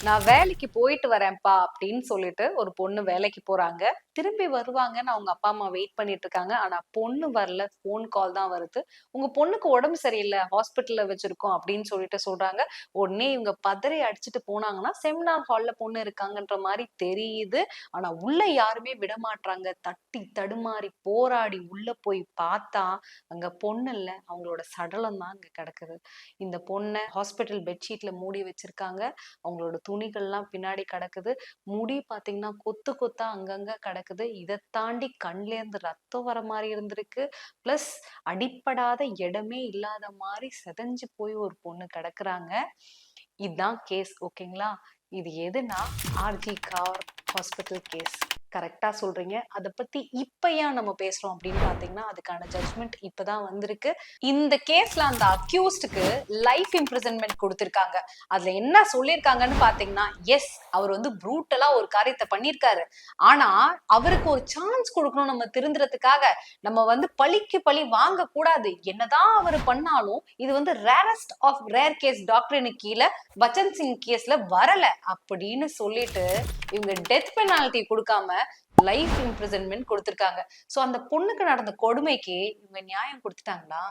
நான் வேலைக்கு போயிட்டு வரேன்ப்பா அப்படின்னு சொல்லிட்டு ஒரு பொண்ணு வேலைக்கு போறாங்க. திரும்பி வருவாங்கன்னு அவங்க அப்பா அம்மா வெயிட் பண்ணிட்டு இருக்காங்க. ஆனா பொண்ணு வரல. ஃபோன் கால் தான் வருது. உங்க பொண்ணுக்கு உடம்பு சரியில்ல. ஹாஸ்பிட்டல்ல வச்சிருக்கோம் அப்படின்னு சொல்லிட்டு சொல்றாங்க. உடனே இவங்க பதறி அடிச்சுட்டு போனாங்கன்னா, செமினார் ஹால்ல பொண்ணு இருக்காங்கன்ற மாரி தெரியுது. ஆனா உள்ள யாருமே விடமாட்றாங்க. தட்டி தடுமாறி போராடி உள்ள போய் பார்த்தா, அங்க பொண்ணு இல்ல. அவங்களோட சடலம் தான் அங்க கிடக்குது. இந்த பொண்ண ஹாஸ்பிட்டல் பெட்ஷீட்ல மூடி வச்சிருக்காங்க. அவங்களோட துணிகள்லாம் பின்னாடி கிடக்குது. முடி பாத்தீங்கன்னா கொத்து கொத்தா அங்கங்க கிடக்குது. இதை தாண்டி கண்ல இருந்து ரத்தம் வர மாதிரி இருந்திருக்கு. பிளஸ் அடிப்படாத இடமே இல்லாத மாதிரி செதஞ்சு போய் ஒரு பொண்ணு கிடக்குறாங்க. இதுதான் கேஸ். ஓகேங்களா? இது எதுனா ஆர்ஜி கார் ஹாஸ்பிட்டல் கேஸ். கரெக்டா சொல்றீங்க. அதை பத்தி இப்ப ஏன் நம்ம பேசுறோம் அப்படின்னு பாத்தீங்கன்னா, அதுக்கான ஜட்ஜ்மெண்ட் இப்பதான் வந்திருக்கு. இந்த கேஸ்ல அந்த அக்யூஸ்டுக்கு லைஃப் இம்ப்ரிசன்மெண்ட் கொடுத்திருக்காங்க. அதுல என்ன சொல்லியிருக்காங்கன்னு பாத்தீங்கன்னா, எஸ் அவர் வந்து ப்ரூட்டலா ஒரு காரியத்தை பண்ணியிருக்காரு. ஆனா அவருக்கு ஒரு சான்ஸ் கொடுக்கணும் நம்ம திருந்துறதுக்காக. நம்ம வந்து பழிக்கு பழி வாங்க கூடாது. என்னதான் அவர் பண்ணாலும் இது வந்து ரேரஸ்ட் ஆஃப் ரேர் கேஸ் டாக்டரினுக்கு கீழே பச்சன் சிங் கேஸ்ல வரல அப்படின்னு சொல்லிட்டு இவங்க டெத் பெனால்டி கொடுக்காம லைஃப் இம்ப்ரிசன்மெண்ட் கொடுத்திருக்காங்க. சோ அந்த பொண்ணுக்கு நடந்த கொடுமைக்கு இவங்க நியாயம் கொடுத்துட்டாங்களா?